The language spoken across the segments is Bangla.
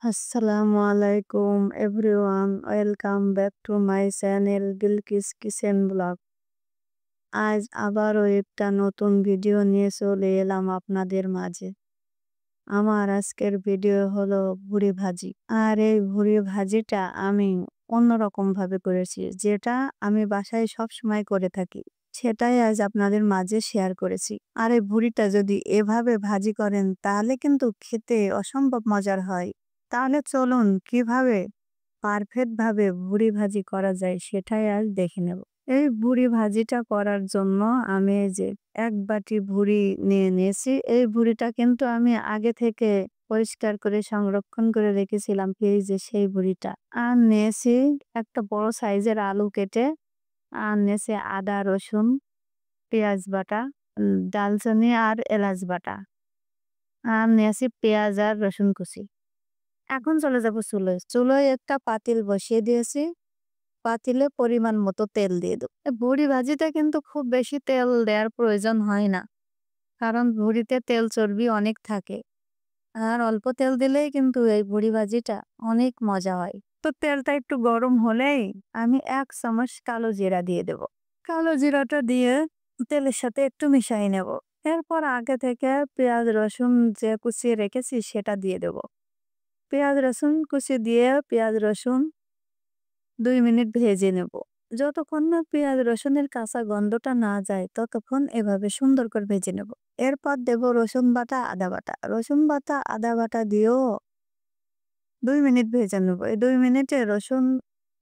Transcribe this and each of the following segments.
আসসালামু আলাইকুম everyone, welcome back to my channel Bilkis kitchen blog. আজ আবারও একটা নতুন ভিডিও নিয়ে চলে এলাম আপনাদের মাঝে। আমার আজকের ভিডিও হলো ভুড়ি ভাজি। আর এই ভুড়ি ভাজিটা আমি অন্যরকম ভাবে করেছি, যেটা আমি বাসায় সব সময় করে থাকি। সেটাই আজ আপনাদের মাঝে শেয়ার করেছি। আর এই ভুড়িটা যদি এভাবে ভাজি করেন তাহলে কিন্তু খেতে অসম্ভব মজার হয়। তাহলে চলুন কিভাবে পারফেক্ট ভাবে ভুড়ি ভাজি করা যায় সেটাই আজ দেখে নেব। এই ভুড়ি ভাজিটা করার জন্য আমি এই যে ১ বাটি ভুড়ি নিয়ে নিয়েছি। এই ভুড়িটা কিন্তু আমি আগে থেকে পরিষ্কার করে সংরক্ষণ করে রেখেছিলাম ফ্রিজে, সেই ভুড়িটা। আর নিয়েছি একটা বড় সাইজের আলু কেটে, আর নিয়েছি আদা, রসুন, পেঁয়াজ বাটা, দারচিনি আর এলাচ বাটা। আর নিয়েছি পেঁয়াজ আর রসুন কুচি। এখন চলে যাব চুলোয়। চুলোয় একটা পাতিল বসিয়ে দিয়েছি। পাতিলে পরিমাণ মতো তেল দিয়ে দেব। ভুড়ি ভাজিতে কিন্তু খুব বেশি তেল দেওয়ার প্রয়োজন হয় না, কারণ ভুড়িতে তেল চর্বি অনেক থাকে। আর অল্প তেল দিলেই কিন্তু এই ভুড়ি ভাজিটা অনেক মজা হয়। তো তেলটা একটু গরম হলেই আমি ১ চামচ কালো জিরা দিয়ে দেব। কালো জিরাটা দিয়ে তেলের সাথে একটু মিশিয়ে নেব। এরপর আগে থেকে পেঁয়াজ রসুন যে কুচিয়ে রেখেছি সেটা দিয়ে দেব। পেঁয়াজ রসুন কুচি দিয়ে পেঁয়াজ রসুন ২ মিনিট ভেজে নেব। যতক্ষণ না পেঁয়াজ রসুনের কাঁচা গন্ধটা না যায় ততক্ষণ এভাবে সুন্দর করে ভেজে নেব। এরপর দেব রসুন বাটা, আদা বাটা। রসুন বাটা, আদা বাটা দিয়েও ২ মিনিট ভেজে নেব। এই ২ মিনিটে রসুন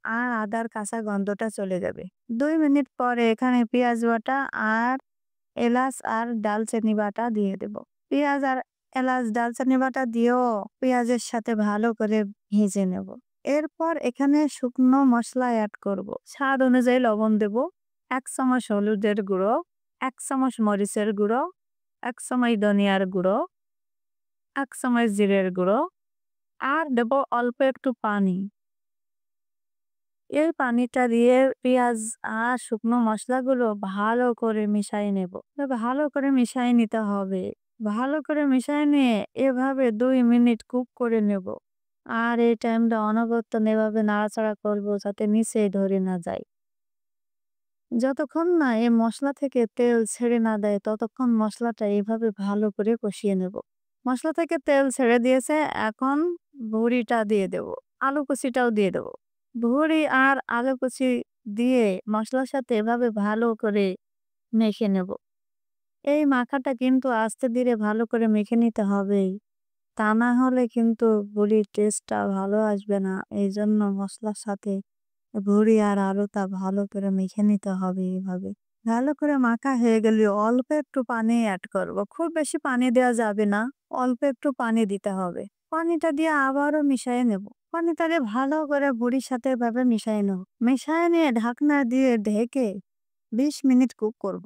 আর আদার কাঁচা গন্ধটা চলে যাবে। ২ মিনিট পরে এখানে পেঁয়াজ বাটা আর এলাচ আর দারচিনি বাটা দিয়ে দেব। পেঁয়াজ আর এলাচ দারচিনি বাটা দিয়েও পেঁয়াজের সাথে ভালো করে ভেজে নেব। এরপর এখানে শুকনো মশলা অ্যাড করব। স্বাদ অনুযায়ী লবণ দেব, ১ চামচ হলুদের গুঁড়ো, ১ চামচ মরিচের গুঁড়ো, ১ চামচ ধনিয়ার গুঁড়ো, ১ চামচ জিরের গুঁড়ো, আর দেব অল্প একটু পানি। এই পানিটা দিয়ে পেঁয়াজ আর শুকনো মশলাগুলো ভালো করে মিশিয়ে নেব। ভালো করে মিশিয়ে নিতে হবে। ভালো করে মিশিয়ে নিয়ে এভাবে ২ মিনিট কুক করে নেব। আর এই টাইমটা অনবরত এভাবে নাড়াচাড়া করব যাতে নিচে ধরে না যায়। যতক্ষণ না এই মশলা থেকে তেল ছেড়ে না দেয় ততক্ষণ মশলাটা এইভাবে ভালো করে কষিয়ে নেব। মশলা থেকে তেল ছেড়ে দিয়েছে, এখন ভুঁড়িটা দিয়ে দেব। আলু কুচিটাও দিয়ে দেব। ভুঁড়ি আর আলু কুচি দিয়ে মশলার সাথে এভাবে ভালো করে মেখে নেব। এই মাখাটা কিন্তু আস্তে ধীরে ভালো করে মেখে নিতে হবে। তা না হলে কিন্তু ভুঁড়ির টেস্টটা ভালো আসবে না। এইজন্য মসলার সাথে ভুঁড়ি আর আলুটা ভালো করে মেখে নিতে হবে এইভাবে। ভালো করে মাখা হয়ে গেলে অল্প একটু পানি অ্যাড করব। খুব বেশি পানি দেওয়া যাবে না, অল্প একটু পানি দিতে হবে। পানিটা দিয়ে আবারও মিশিয়ে নেব। পানিটা দিয়ে ভালো করে ভুঁড়ির সাথে এভাবে মিশিয়ে নেব। মিশিয়ে নিয়ে ঢাকনা দিয়ে ঢেকে ২০ মিনিট কুক করব।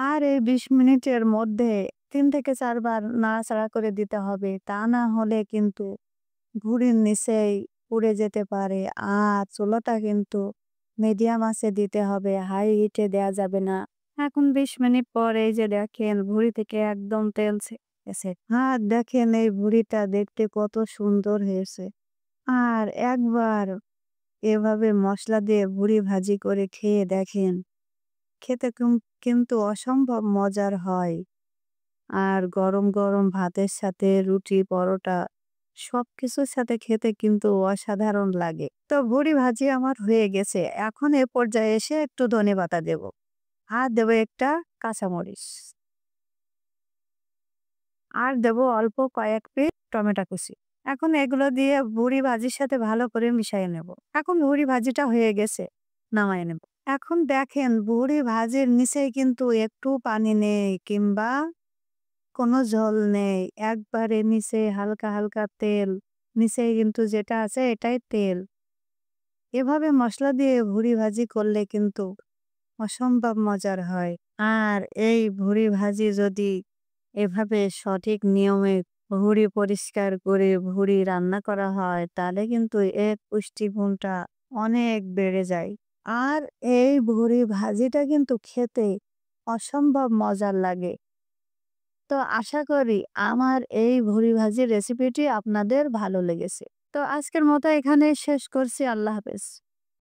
আর এই ২০ মিনিটের মধ্যে ৩ থেকে ৪ বার নাড়াচাড়া করে দিতে হবে। তা না হলে কিন্তু ভুঁড়ির নিচেই পুড়ে যেতে পারে। আর চুলাটা কিন্তু মিডিয়াম আঁচে দিতে হবে, হাই হিটে দেয়া যাবে না। এখন ২০ মিনিট পর এই যে দেখেন ভুঁড়ি থেকে একদম তেল গেছে। আর দেখেন এই ভুঁড়িটা দেখতে কত সুন্দর হয়েছে। আর একবার এভাবে মশলা দিয়ে ভুঁড়ি ভাজি করে খেয়ে দেখেন, খেতে কিন্তু অসম্ভব মজার হয়। আর গরম গরম ভাতের সাথে রুটি, পরোটা সবকিছুর সাথে খেতে কিন্তু অসাধারণ লাগে। তো ভুড়ি ভাজি আমার হয়ে গেছে। এখন এ পর্যায়ে এসে একটু ধনেপাতা দেব। আর দেব একটা কাঁচামরিচ। আর দেব অল্প কয়েক পিস টমেটো কুচি। এখন এগুলো দিয়ে ভুড়ি ভাজির সাথে ভালো করে মিশিয়ে নেব। এখন ভুড়ি ভাজিটা হয়ে গেছে, নামায় নেব। এখন দেখেন ভুড়ি ভাজির নিচে কিন্তু একটু পানি নেই কিংবা কোনো ঝোল নেই। একবারে নিচে হালকা, হালকা তেল। নিচেই কিন্তু যেটা আছে এটাই তেল। এভাবে মসলা দিয়ে ভুড়ি ভাজি করলে কিন্তু অসম্ভব মজার হয়। আর এই ভুড়ি ভাজি যদি এভাবে সঠিক নিয়মে ভুড়ি পরিষ্কার করে ভুড়ি রান্না করা হয় তাহলে কিন্তু এর পুষ্টিগুণটা অনেক বেড়ে যায়। আর এই ভুড়ি ভাজিটা কিন্তু খেতে অসম্ভব মজার লাগে। তো আশা করি আমার এই ভুড়ি ভাজির রেসিপিটি আপনাদের ভালো লেগেছে। তো আজকের মতো এখানেই শেষ করছি। আল্লাহ হাফেজ।